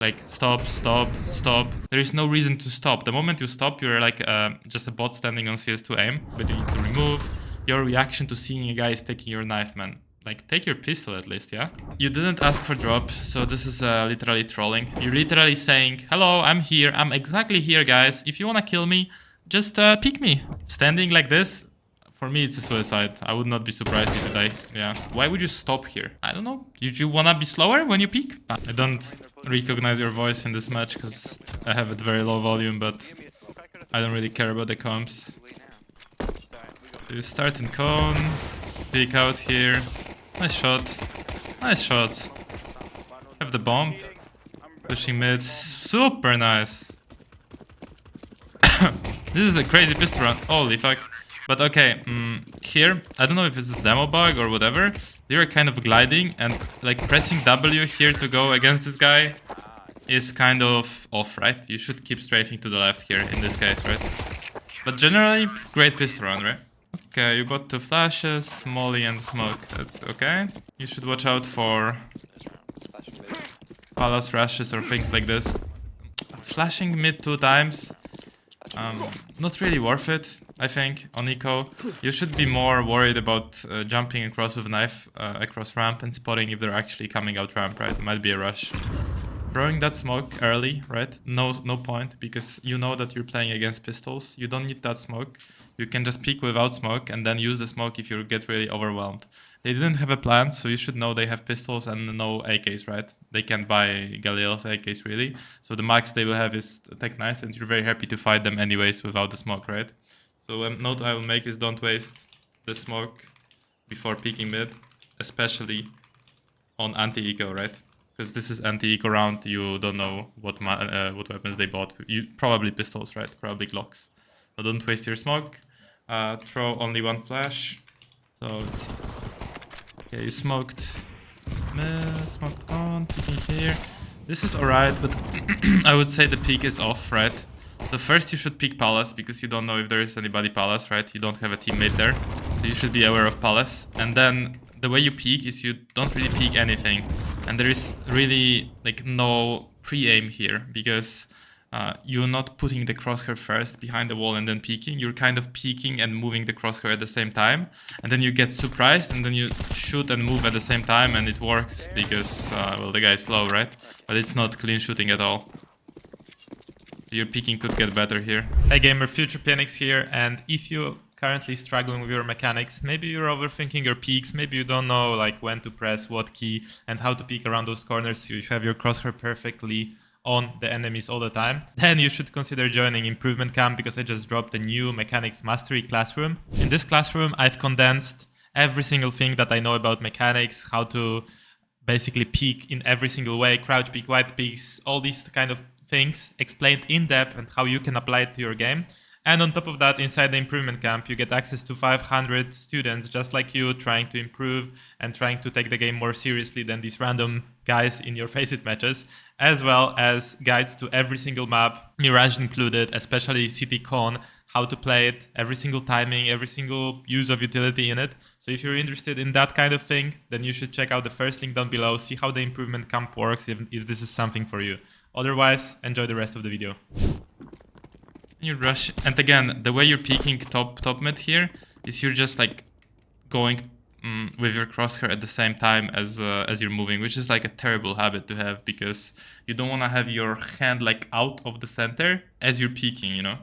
Like, stop, stop, stop. There is no reason to stop. The moment you stop, you're like just a bot standing on CS2 aim. But you need to remove your reaction to seeing a guy is taking your knife, man. Like, take your pistol at least, yeah? You didn't ask for drop, so this is literally trolling. You're literally saying, hello, I'm here. I'm exactly here, guys. If you wanna kill me, just pick me. Standing like this, for me, it's a suicide. I would not be surprised if you die. Yeah. Why would you stop here? I don't know. Did you wanna be slower when you peek? I don't recognize your voice in this match because I have it very low volume, but I don't really care about the comms. So you start in cone, peek out here. Nice shot. Nice shots. Have the bomb. Pushing mid. Super nice. This is a crazy pistol run. Holy fuck. But okay, here, I don't know if it's a demo bug or whatever. They're kind of gliding and like pressing W here to go against this guy is kind of off, right? You should keep strafing to the left here in this case, right? But generally, great pistol run, right? Okay, you got 2 flashes, molly and smoke. That's okay. You should watch out for palace rushes or things like this. Flashing mid 2 times. Not really worth it, I think, on eco. You should be more worried about jumping across with a knife across ramp and spotting if they're actually coming out ramp, right? It might be a rush. Throwing that smoke early, right? No point, because you know that you're playing against pistols. You don't need that smoke. You can just peek without smoke and then use the smoke if you get really overwhelmed. They didn't have a plan, so you should know they have pistols and no AKs, right? They can't buy Galeel's AKs, really. So the max they will have is Tech Nice, and you're very happy to fight them anyways without the smoke, right? So note I will make is don't waste the smoke before peeking mid, especially on anti-eco, right? Because this is anti-eco round, you don't know what weapons they bought. You probably pistols, right? Probably Glocks. So don't waste your smoke. Throw only 1 flash. So it's... Okay, you smoked on, peeking here. This is alright, but I would say the peek is off, right? So first you should peek Palace, because you don't know if there is anybody Palace, right? You don't have a teammate there. So you should be aware of Palace. And then the way you peek is you don't really peek anything. And there is really like no pre-aim here, because you're not putting the crosshair first behind the wall and then peeking. You're kind of peeking and moving the crosshair at the same time. And then you get surprised and then you shoot and move at the same time, and it works because, well, the guy is slow, right? But it's not clean shooting at all. Your peeking could get better here. Hey gamer, Future Phoenix here, and if you currently struggling with your mechanics, maybe you're overthinking your peaks, maybe you don't know like when to press what key and how to peek around those corners so you have your crosshair perfectly on the enemies all the time, then you should consider joining Improvement Camp, because I just dropped a new Mechanics Mastery classroom. In this classroom, I've condensed every single thing that I know about mechanics, how to basically peek in every single way, crouch peek, wide peeks, all these kind of things explained in depth and how you can apply it to your game. And on top of that, inside the Improvement Camp, you get access to 500 students just like you, trying to improve and trying to take the game more seriously than these random guys in your faceit matches, as well as guides to every single map, Mirage included, especially City Con, how to play it, every single timing, every single use of utility in it. So if you're interested in that kind of thing, then you should check out the first link down below, see how the Improvement Camp works, if this is something for you. Otherwise, enjoy the rest of the video. You rush, and again, the way you're peeking top mid here is you're just like going with your crosshair at the same time as you're moving, which is like a terrible habit to have, because you don't want to have your hand like out of the center as you're peeking, you know?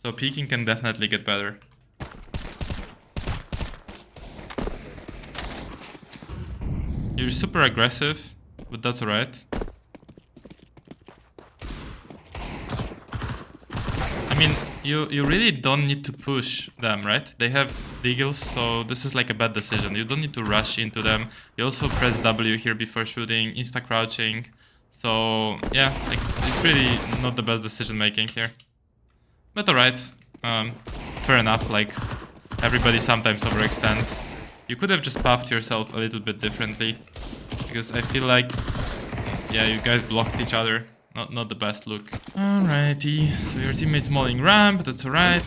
So peeking can definitely get better. You're super aggressive, but that's alright. I mean, you really don't need to push them, right? They have deagles, so this is like a bad decision. You don't need to rush into them. You also press W here before shooting, insta crouching. So yeah, like, it's really not the best decision making here. But alright, fair enough, like everybody sometimes overextends. You could have just puffed yourself a little bit differently, because I feel like, yeah, you guys blocked each other. Not the best look. Alrighty, so your teammate's mauling ramp, that's alright.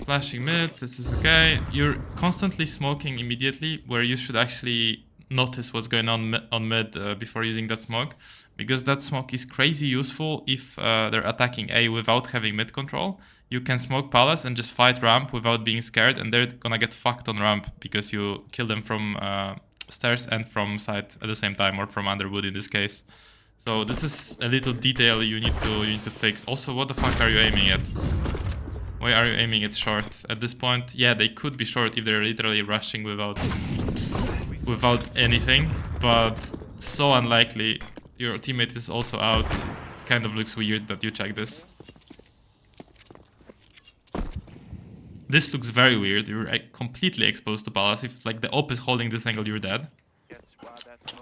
Flashing mid, this is okay. You're constantly smoking immediately, where you should actually notice what's going on mid before using that smoke. because that smoke is crazy useful if they're attacking A without having mid control. You can smoke palace and just fight ramp without being scared, and they're gonna get fucked on ramp because you kill them from stairs and from side at the same time, or from underwood in this case. So this is a little detail you need to fix. Also, what the fuck are you aiming at? Why are you aiming at short at this point? Yeah, they could be short if they're literally rushing without anything, but it's so unlikely. Your teammate is also out. Kind of looks weird that you check this. This looks very weird. You're completely exposed to palace. If like the op is holding this angle, you're dead.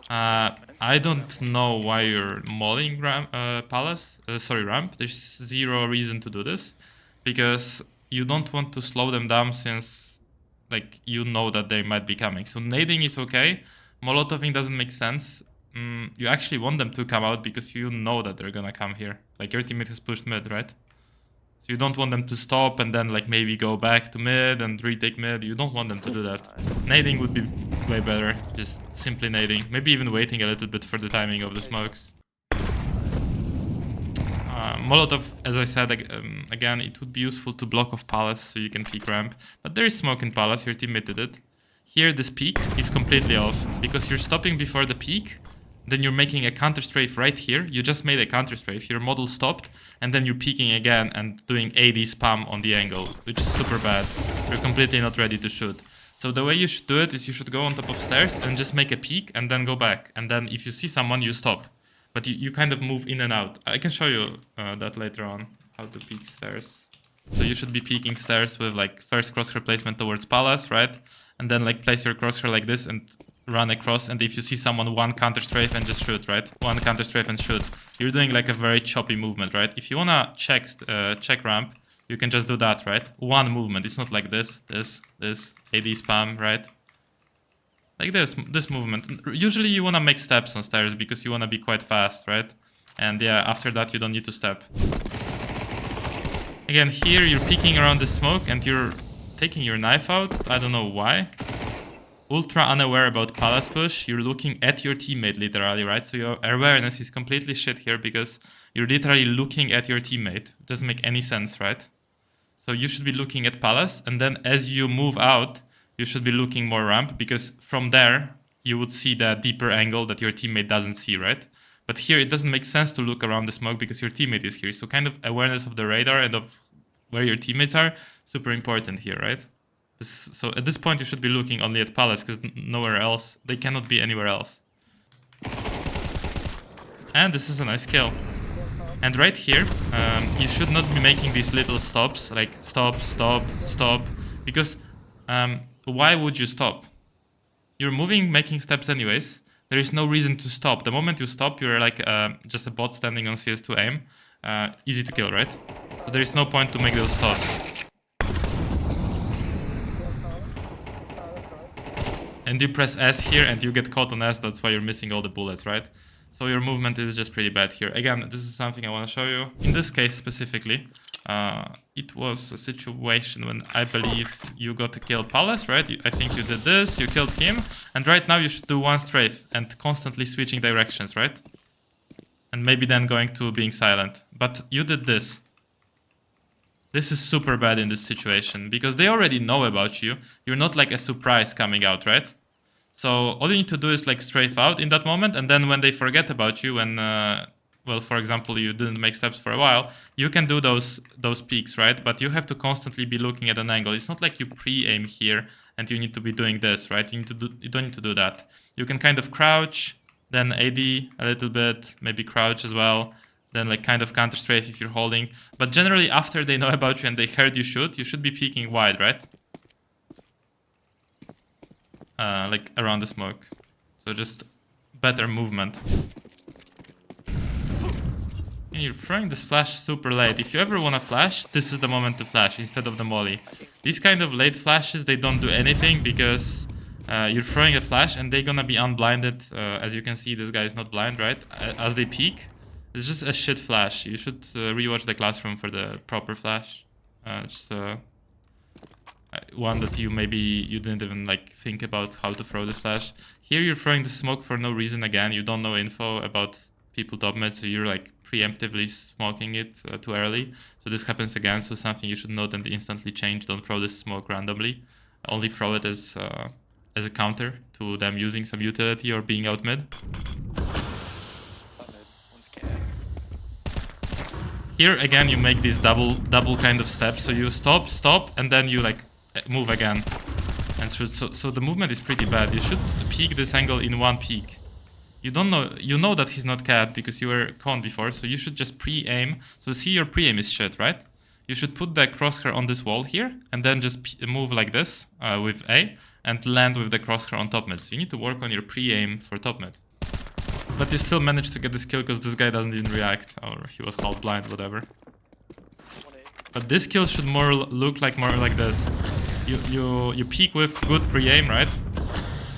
I don't know why you're mauling ramp. There's zero reason to do this, because you don't want to slow them down since like you know that they might be coming. So nading is okay. Molotoving doesn't make sense. You actually want them to come out because you know that they're gonna come here. Like your teammate has pushed mid, right? So you don't want them to stop and then like maybe go back to mid and retake mid. You don't want them to do that. Nading would be way better. Just simply nading. Maybe even waiting a little bit for the timing of the smokes. Molotov, as I said, again, it would be useful to block off palace so you can peek ramp. But there is smoke in palace, your teammate did it. Here, this peek is completely off because you're stopping before the peek. Then you're making a counter strafe right here. You just made a counter strafe. Your model stopped, and then you're peeking again and doing AD spam on the angle, which is super bad. You're completely not ready to shoot. So the way you should do it is you should go on top of stairs and just make a peek and then go back. And then if you see someone, you stop. But you kind of move in and out. I can show you that later on, how to peek stairs. So you should be peeking stairs with like first crosshair placement towards palace, right? And then like place your crosshair like this and run across, and if you see someone, one counter strafe and just shoot, right? One counter strafe and shoot. You're doing like a very choppy movement, right? If you wanna check ramp, you can just do that, right? One movement. It's not like this, AD spam, right? Like this movement. Usually you wanna make steps on stairs because you wanna be quite fast, right? And yeah, after that you don't need to step. Again, here you're peeking around the smoke and you're taking your knife out. I don't know why. Ultra unaware about palace push. You're looking at your teammate literally, right? So your awareness is completely shit here because you're literally looking at your teammate. It doesn't make any sense, right? So you should be looking at palace, and then as you move out, you should be looking more ramp, because from there you would see the deeper angle that your teammate doesn't see, right? But here it doesn't make sense to look around the smoke because your teammate is here. So kind of awareness of the radar and of where your teammates are, super important here, right? So at this point you should be looking only at palace because nowhere else. They cannot be anywhere else. And this is a nice kill. And right here, you should not be making these little stops, like stop, stop, stop. Because why would you stop? You're moving, making steps anyways. There is no reason to stop. The moment you stop, you're like just a bot standing on CS2 aim. Easy to kill, right? So there is no point to make those stops. And you press S here and you get caught on S, that's why you're missing all the bullets, right? So your movement is just pretty bad here. Again, this is something I want to show you. In this case specifically, it was a situation when I believe you got to kill Palace, right? I think you did this, you killed him, and right now you should do one strafe and constantly switching directions, right? And maybe then going to being silent. But you did this. This is super bad in this situation because they already know about you. You're not like a surprise coming out, right? So all you need to do is like strafe out in that moment, and then when they forget about you, when well, for example, you didn't make steps for a while, you can do those peaks, right? But you have to constantly be looking at an angle. It's not like you pre-aim here and you need to be doing this, right? You don't need to do that. You can kind of crouch, then AD a little bit, maybe crouch as well. Then like kind of counter strafe if you're holding. But generally after they know about you and they heard you shoot, you should be peeking wide, right? Like around the smoke. So just better movement. And you're throwing this flash super late. If you ever want to flash, this is the moment to flash instead of the molly. These kind of late flashes, they don't do anything because you're throwing a flash and they're gonna be unblinded. As you can see, this guy is not blind, right? As they peek. It's just a shit flash. You should rewatch the classroom for the proper flash. Just one that you didn't even like think about how to throw this flash. Here you're throwing the smoke for no reason again. You don't know info about people top mid, so you're like preemptively smoking it too early. So this happens again, so something you should note and instantly change. Don't throw this smoke randomly. Only throw it as a counter to them using some utility or being out mid. Here again you make these double kind of steps. So you stop, and then you like move again. And so the movement is pretty bad. You should peek this angle in one peek. You know that he's not cat because you were con before, so you should just pre-aim. So see, your pre-aim is shit, right? You should put the crosshair on this wall here, and then just move like this with A, and land with the crosshair on top mid. So you need to work on your pre-aim for top mid. But you still managed to get this kill because this guy doesn't even react, or he was half blind, whatever. But this kill should look more like this. You peek with good pre-aim, right?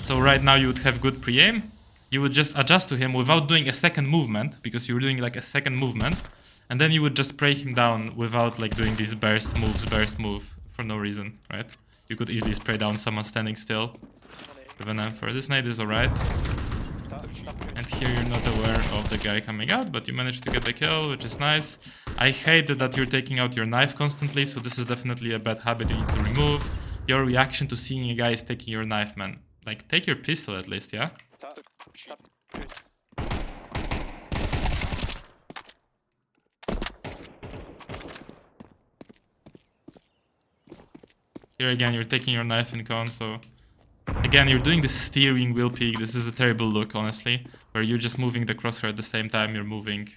So right now you would have good pre-aim. You would just adjust to him without doing a second movement, because you're doing like a second movement. And then you would just spray him down without like doing these burst move for no reason, right? You could easily spray down someone standing still with an M4. This nade is alright. And here you're not aware of the guy coming out, but you managed to get the kill, which is nice. I hate that you're taking out your knife constantly, so this is definitely a bad habit you need to remove. Your reaction to seeing a guy is taking your knife, man. Like, take your pistol at least, yeah? Here again, you're taking your knife in con, so... Again, you're doing the steering wheel peek. This is a terrible look, honestly, where you're just moving the crosshair at the same time you're moving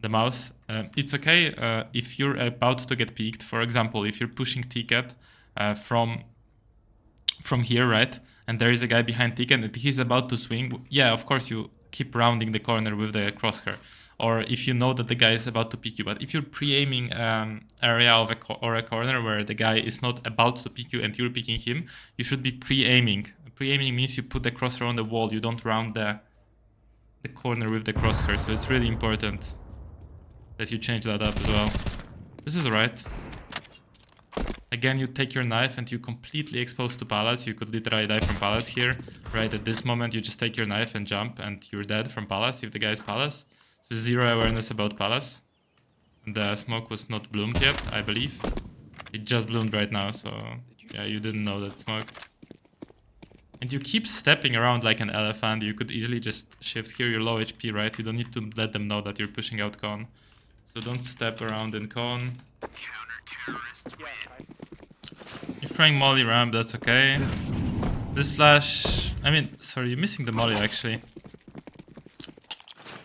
the mouse. It's okay if you're about to get peeked. For example, if you're pushing Ticket from here, right? And there is a guy behind Ticket and he's about to swing. Yeah, of course, you keep rounding the corner with the crosshair. Or if you know that the guy is about to peek you. But if you're pre-aiming area of a corner where the guy is not about to peek you and you're peeking him, you should be pre-aiming. Pre-aiming means you put the crosshair on the wall. You don't round the corner with the crosshair. So it's really important that you change that up as well. This is alright. Again, you take your knife and you completely exposed to Palace. You could literally die from Palace here. Right at this moment, you just take your knife and jump and you're dead from Palace if the guy is Palace. So zero awareness about Palace. The smoke was not bloomed yet, I believe. It just bloomed right now, so yeah, you didn't know that smoke. And you keep stepping around like an elephant. You could easily just shift here. You're low HP, right? You don't need to let them know that you're pushing out con. So don't step around in con. You're throwing molly ramp, that's okay. This flash... I mean, sorry, you're missing the molly actually.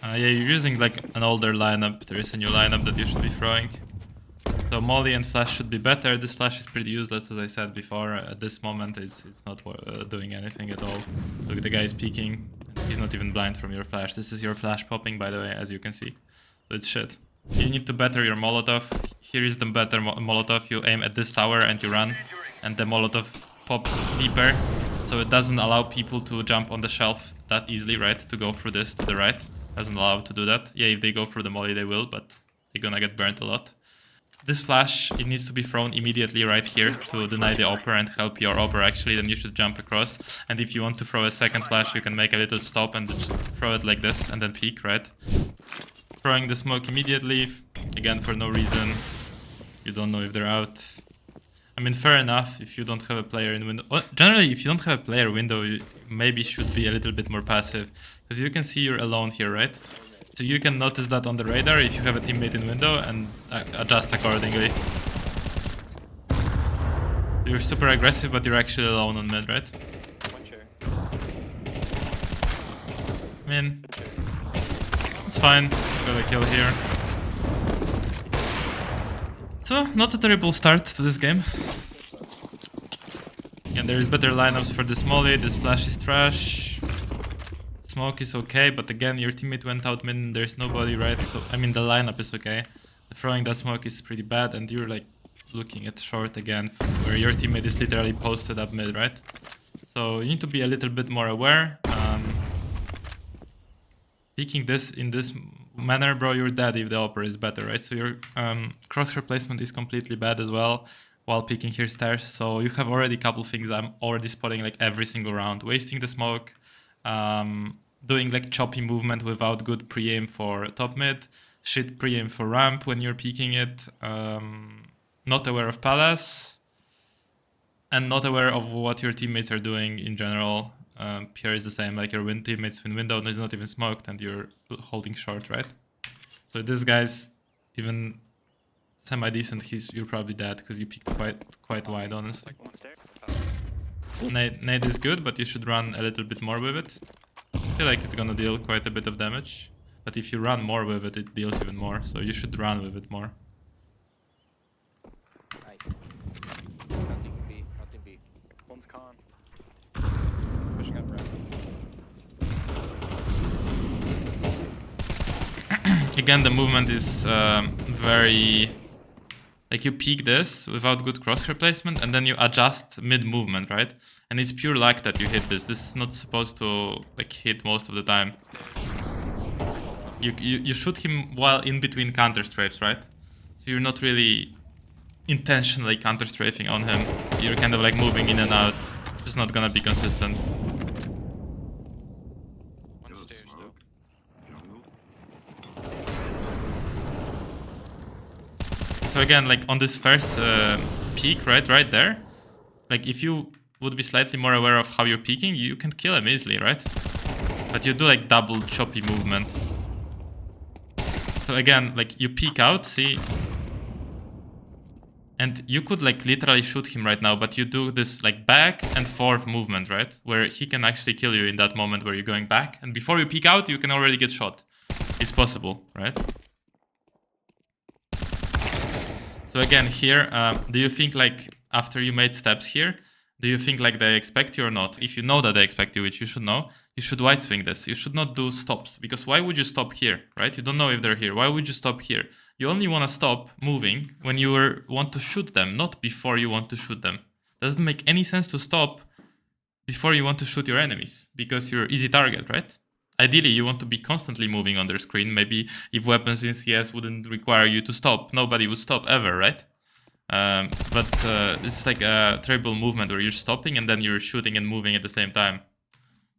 Yeah, you're using like an older lineup. There is a new lineup that you should be throwing. So molly and flash should be better. This flash is pretty useless, as I said before. At this moment, it's not doing anything at all. Look, the guy is peeking. He's not even blind from your flash. This is your flash popping, by the way, as you can see. So it's shit. You need to better your Molotov. Here is the better Molotov. You aim at this tower and you run. And the Molotov pops deeper. So it doesn't allow people to jump on the shelf that easily, right? To go through this to the right. Doesn't allow to do that. Yeah, if they go through the molly, they will, but they're gonna get burnt a lot. This flash, it needs to be thrown immediately right here to deny the opper and help your opper actually. Then you should jump across. And if you want to throw a second flash, you can make a little stop and just throw it like this and then peek, right? Throwing the smoke immediately, again for no reason. You don't know if they're out. I mean, fair enough if you don't have a player in window. Generally, if you don't have a player window, you maybe should be a little bit more passive. Because you can see you're alone here, right? So you can notice that on the radar if you have a teammate in window and adjust accordingly. You're super aggressive, but you're actually alone on mid, right? I mean, it's fine. Got a kill here. So, not a terrible start to this game. Again, there is better lineups for this molly. This flash is trash. Smoke is okay, but again, your teammate went out mid and there's nobody, right? So, I mean, the lineup is okay. Throwing that smoke is pretty bad, and you're like looking at short again, where your teammate is literally posted up mid, right? So, you need to be a little bit more aware. Peeking this in this manner, bro, you're dead if the opera is better, right? So your crosshair placement is completely bad as well while peeking here stairs. So you have already a couple things I'm already spotting like every single round. Wasting the smoke, doing like choppy movement without good pre-aim for top mid, shit pre-aim for ramp when you're peeking it, not aware of palace, and not aware of what your teammates are doing in general. Here is the same, like your teammates win window is not even smoked and you're holding short, right? So this guy's even semi-decent, you're probably dead because you peeked quite wide, honestly. Nade is good, but you should run a little bit more with it. I feel like it's gonna deal quite a bit of damage. But if you run more with it, it deals even more. So you should run with it more. Nice. Nothing B, nothing B. One's con. Pushing up ramp. Again, the movement is very... Like you peek this without good crosshair placement and then you adjust mid-movement, right? And it's pure luck that you hit this. This is not supposed to like hit most of the time. You shoot him while in between counter strafes, right? So you're not really intentionally counter strafing on him. You're kind of like moving in and out. Just not gonna be consistent. One stairs though. So again, like on this first peak, right there, like if you would be slightly more aware of how you're peeking, you can kill him easily, right? But you do like double choppy movement. So again, like you peek out, see? And you could like literally shoot him right now, but you do this like back and forth movement, right? Where he can actually kill you in that moment where you're going back. And before you peek out, you can already get shot. It's possible, right? So again, here, do you think like after you made steps here, do you think like they expect you or not? If you know that they expect you, which you should know, you should wide swing this. You should not do stops, because why would you stop here, right? You don't know if they're here. Why would you stop here? You only want to stop moving when you want to shoot them, not before you want to shoot them. Doesn't make any sense to stop before you want to shoot your enemies, because you're easy target, right? Ideally, you want to be constantly moving on their screen. Maybe if weapons in CS wouldn't require you to stop, nobody would stop ever, right? But this is like a terrible movement where you're stopping and then you're shooting and moving at the same time.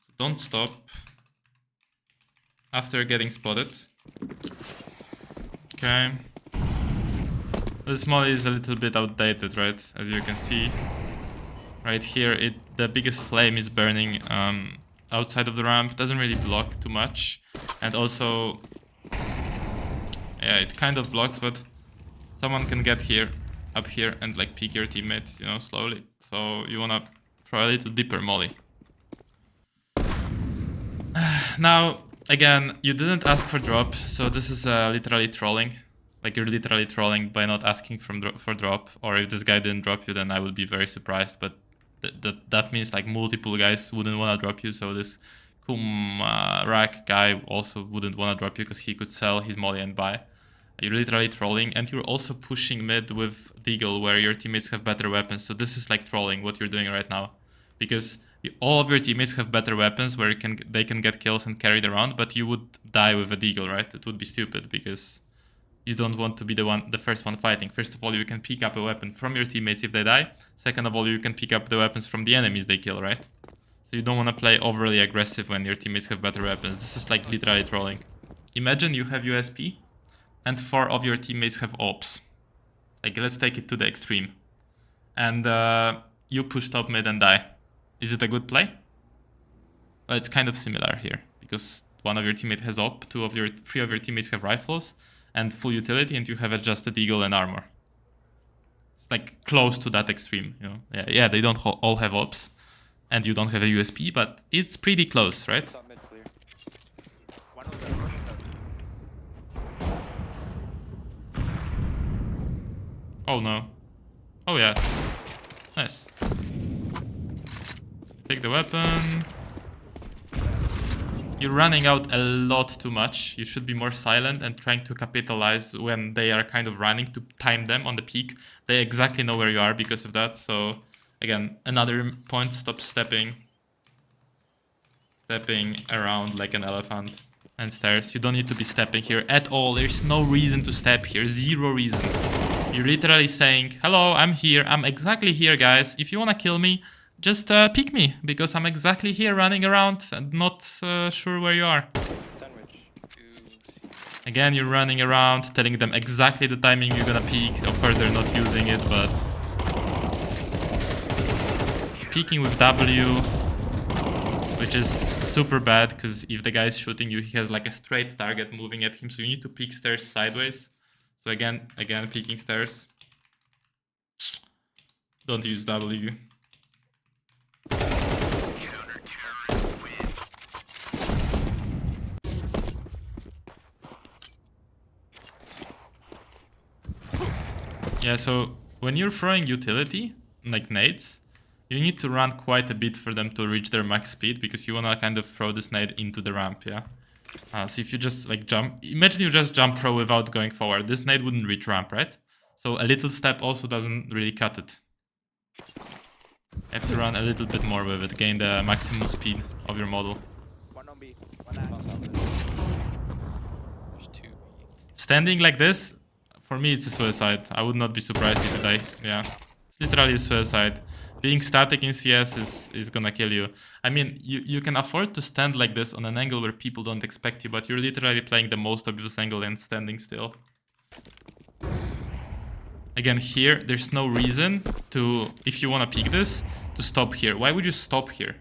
So don't stop after getting spotted. Okay. This molly is a little bit outdated, right? As you can see. Right here, the biggest flame is burning outside of the ramp. Doesn't really block too much. And also, yeah, it kind of blocks, but someone can get here, up here, and like peek your teammates, you know, slowly. So you wanna throw a little deeper molly. Now, again, you didn't ask for drop, so this is literally trolling. Like you're literally trolling by not asking for drop. Or if this guy didn't drop you, then I would be very surprised. But that means like multiple guys wouldn't want to drop you. So this Rack guy also wouldn't want to drop you because he could sell his molly and buy. You're literally trolling, and you're also pushing mid with Deagle where your teammates have better weapons. So this is like trolling what you're doing right now, because all of your teammates have better weapons where they can get kills and carry the round, but you would die with a Deagle, right? It would be stupid because you don't want to be the first one fighting. First of all, you can pick up a weapon from your teammates if they die. Second of all, you can pick up the weapons from the enemies they kill, right? So you don't want to play overly aggressive when your teammates have better weapons. This is like literally trolling. Imagine you have USP and 4 of your teammates have ops. Like, let's take it to the extreme. And you push top mid and die. Is it a good play? Well, it's kind of similar here, because one of your teammates has op, 3 of your teammates have rifles and full utility, and you have adjusted eagle and armor. It's like close to that extreme, you know? Yeah, they don't all have ops, and you don't have a USP, but it's pretty close, right? Oh no. Oh yes. Nice. Take the weapon. You're running out a lot too much. You should be more silent and trying to capitalize when they are kind of running, to time them on the peak. They exactly know where you are because of that. So again, another point, stop stepping. Stepping around like an elephant. And stairs. You don't need to be stepping here at all. There's no reason to step here. Zero reason. You're literally saying, hello, I'm here. I'm exactly here, guys. If you want to kill me, just pick me, because I'm exactly here running around and not sure where you are. Sandwich. Again, you're running around, telling them exactly the timing you're gonna peek. Of course, they're not using it, but... Peeking with W, which is super bad, because if the guy is shooting you, he has like a straight target moving at him, so you need to peek stairs sideways. So again, peeking stairs. Don't use W. Yeah, so when you're throwing utility, like nades, you need to run quite a bit for them to reach their max speed, because you wanna kind of throw this nade into the ramp, yeah? So if you just like jump, imagine you just jump throw without going forward. This nade wouldn't reach ramp, right? So a little step also doesn't really cut it. You have to run a little bit more with it, gain the maximum speed of your model. One on B. One A. There's 2 B. Standing like this, for me it's a suicide. I would not be surprised if you die. Yeah, it's literally a suicide. Being static in CS is gonna kill you. I mean, you can afford to stand like this on an angle where people don't expect you, but you're literally playing the most obvious angle and standing still. Again, here, there's no reason to, if you want to peek this, to stop here. Why would you stop here?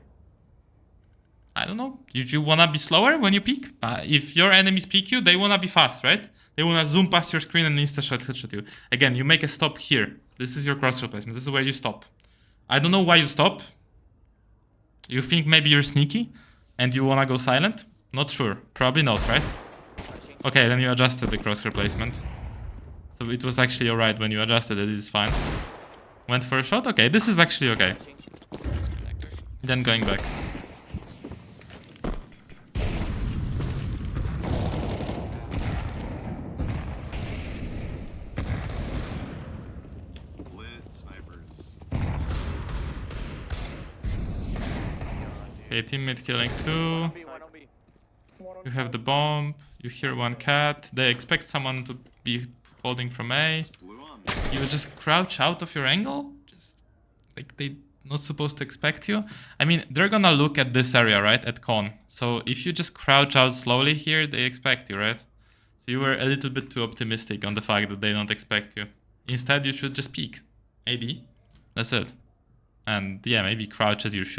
I don't know. You want to be slower when you peek? If your enemies peek you, they want to be fast, right? They want to zoom past your screen and insta-shot headshot you. Again, you make a stop here. This is your cross replacement. This is where you stop. I don't know why you stop. You think maybe you're sneaky and you want to go silent? Not sure. Probably not, right? Okay, then you adjusted the cross replacement. So it was actually alright when you adjusted it, it's fine. Went for a shot? Okay, this is actually okay. Then going back. Okay, teammate killing 2. You have the bomb. You hear one cat. They expect someone to be holding from A. You just crouch out of your angle? Just like they not supposed to expect you? I mean, they're gonna look at this area, right? At con. So if you just crouch out slowly here, they expect you, right? So you were a little bit too optimistic on the fact that they don't expect you. Instead, you should just peek. AD. That's it. And yeah, maybe crouch as you're shooting.